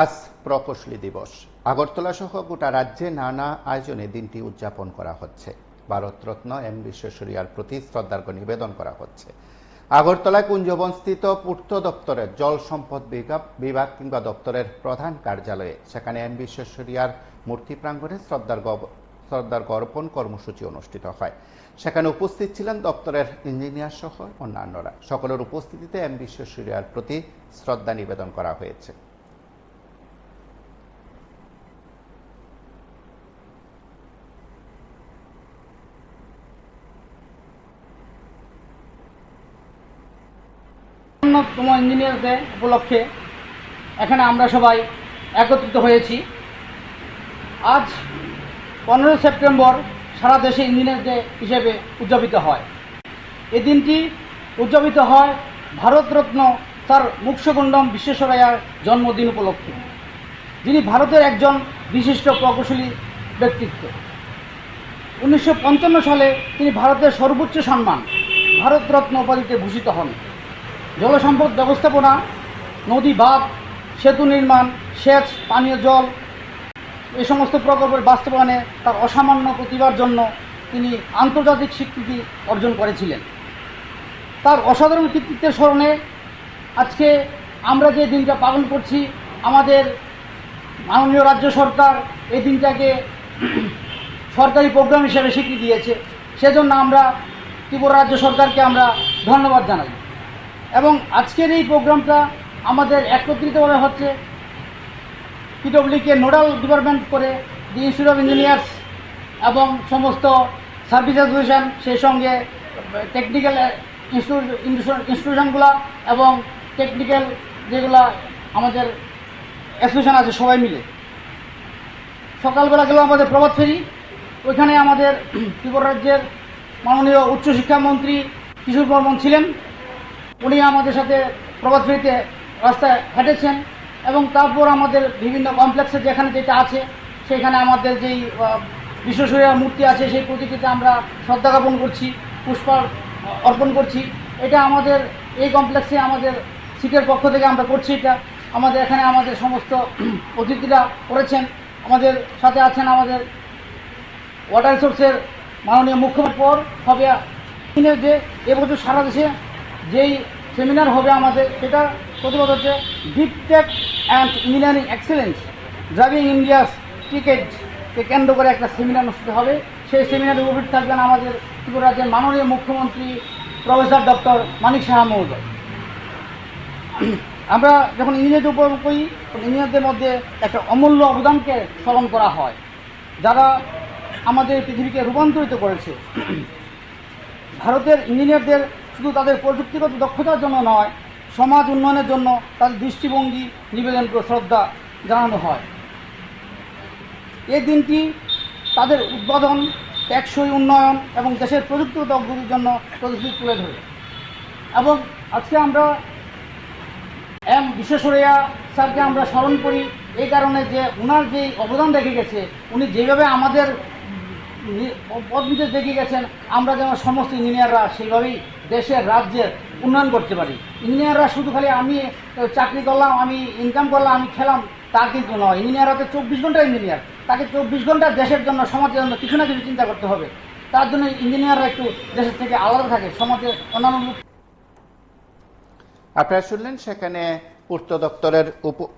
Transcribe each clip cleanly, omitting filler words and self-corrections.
আজ প্রকৌশলী দিবস। আগরতলা সহ গোটা রাজ্যে নানা আয়োজনে দিনটি উদযাপন করা হচ্ছে। ভারতরত্ন এম বিশ্বেশ্বরৈয়ার প্রতি শ্রদ্ধার্ঘ্য নিবেদন করা হচ্ছে। আগরতলায় কুঞ্জবনস্থিত পূর্ত দপ্তরের জল সম্পদ বিভাগ কিংবা দপ্তরের প্রধান কার্যালয়ে সেখানে এম বিশ্বেশ্বরৈয়ার মূর্তি প্রাঙ্গণে শ্রদ্ধার্ঘ্য অর্পণ কর্মসূচি অনুষ্ঠিত হয়। সেখানে উপস্থিত ছিলেন দপ্তরের ইঞ্জিনিয়ার সহ অন্যান্যরা। সকলের উপস্থিতিতে এম বিশ্বেশ্বরৈয়ার প্রতি শ্রদ্ধা নিবেদন করা হয়েছে। অন্যতম ইঞ্জিনিয়ার ডে উপলক্ষে এখানে আমরা সবাই একত্রিত হয়েছি। আজ 15 সেপ্টেম্বর সারা দেশে ইঞ্জিনিয়ার ডে হিসেবে উদযাপিত হয়। এই দিনটি উদযাপিত হয় ভারতরত্ন স্যার মুক্ষগুন্ডম বিশ্বেশ্বরৈয়ার জন্মদিন উপলক্ষে, যিনি ভারতের একজন বিশিষ্ট প্রকৌশলী ব্যক্তিত্ব। 1955 সালে তিনি ভারতের সর্বোচ্চ সম্মান ভারতরত্ন উপাধিতে ভূষিত হন। জলসম্পদ ব্যবস্থাপনা, নদী বাঁধ, সেতু নির্মাণ, সেচ, পানীয় জল এই সমস্ত প্রকল্পের বাস্তবায়নে তার অসামান্য প্রতিভার জন্য তিনি আন্তর্জাতিক স্বীকৃতি অর্জন করেছিলেন। তার অসাধারণ কৃতিত্বের স্মরণে আজকে আমরা যে দিনটা পালন করছি, আমাদের মাননীয় রাজ্য সরকার এই দিনটাকে সরকারি প্রোগ্রাম হিসেবে স্বীকৃতি দিয়েছে। সেজন্য আমরা ত্রিপুরা রাজ্য সরকারকে আমরা ধন্যবাদ জানাই। এবং আজকের এই প্রোগ্রামটা আমাদের একত্রিতভাবে হচ্ছে পিডব্লিউকে নোডাল ডিপার্টমেন্ট করে দি ইনস্টিটিউট অফ ইঞ্জিনিয়ার্স এবং সমস্ত সার্ভিস অ্যাসোসিয়েশন, সেই সঙ্গে টেকনিক্যাল ইনস্টিটিউশনগুলো এবং টেকনিক্যাল যেগুলো আমাদের অ্যাসোসিয়েশন আছে, সবাই মিলে সকালবেলা গেল আমাদের প্রভাত ফেরি। ওইখানে আমাদের ত্রিপুরা রাজ্যের মাননীয় উচ্চশিক্ষামন্ত্রী কিশোর বর্মন ছিলেন। উনি আমাদের সাথে প্রভাত ফেরিতে রাস্তায় হেঁটেছেন এবং তারপর আমাদের বিভিন্ন কমপ্লেক্সে যেখানে যেটা আছে সেখানে আমাদের যেই বিশ্বেশ্বরৈয়ার মূর্তি আছে সেই প্রতিকৃতিতে আমরা শ্রদ্ধা জ্ঞাপন করছি, পুষ্প অর্পণ করছি। এটা আমাদের এই কমপ্লেক্সে আমাদের সিটের পক্ষ থেকে আমরা করছি। এটা আমাদের এখানে আমাদের সমস্ত অতিথিরা করেছেন। আমাদের সাথে আছেন আমাদের ওয়াটার রিসোর্সের মাননীয় মুখ্যমন্ত্রী। পর হবে যে এবছর সারা দেশে যেই সেমিনার হবে আমাদের, সেটা প্রতিবাদ হচ্ছে deep tech and engineering excellence driving India's টিকেটকে কেন্দ্র করে একটা সেমিনার অনুষ্ঠিত হবে। সেই সেমিনারে উপস্থিত থাকবেন আমাদের ত্রিপুরা রাজ্যের মাননীয় মুখ্যমন্ত্রী প্রফেসর ডক্টর মানিক সাহা মহোদয়। আমরা যখন ইঞ্জিনিয়ারদের উপর করি, ইঞ্জিনিয়ারদের মধ্যে একটা অমূল্য অবদানকে স্মরণ করা হয়, যারা আমাদের পৃথিবীকে রূপান্তরিত করেছে। ভারতের ইঞ্জিনিয়ারদের শুধু তাদের প্রযুক্তিগত দক্ষতার জন্য নয়, সমাজ উন্নয়নের জন্য তাদের দৃষ্টিভঙ্গি নিবেদন করে শ্রদ্ধা জানানো হয়। এই দিনটি তাদের উদ্বোধন, টেকসই উন্নয়ন এবং দেশের প্রযুক্তিগত অগ্রগতির জন্য প্রতিশ্রুতি তুলে ধরে। এবং আজকে আমরা এম বিশ্বেশ্বরৈয়া স্যারকে আমরা স্মরণ করি এই কারণে যে ওনার যেই অবদান রেখে গেছে, উনি যেভাবে আমাদের পথ নির্দেশ দেখিয়ে গেছেন, আমরা যেন সমস্ত ইঞ্জিনিয়াররা সেইভাবেই দেশের রাজ্যের উন্নয়ন করতে পারি। ইঞ্জিনিয়াররা শুধু খালি আমি চাকরি করলাম, আমি ইনকাম করলাম, আমি খেলাম, তা কিন্তু নয়। ইঞ্জিনিয়ার হচ্ছে 24 ঘন্টা ইঞ্জিনিয়ার। তাকে 24 ঘন্টা দেশের জন্য, সমাজের জন্য কিছু না কিছু চিন্তা করতে হবে। তার জন্য ইঞ্জিনিয়াররা একটু দেশের থেকে আলাদা থাকে, সমাজের অন্যান্য। আপনারা শুনলেন সেখানে পূর্ত দপ্তরের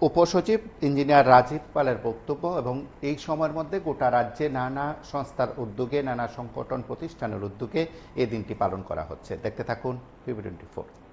উপসচিব ইঞ্জিনিয়ার রাজীব পালের বক্তব্য। এবং এই সময়ের মধ্যে গোটা রাজ্যে নানা সংস্থার উদ্যোগে, নানা সংগঠন প্রতিষ্ঠানের উদ্যোগে এই দিনটি পালন করা হচ্ছে। দেখতে থাকুন PB24।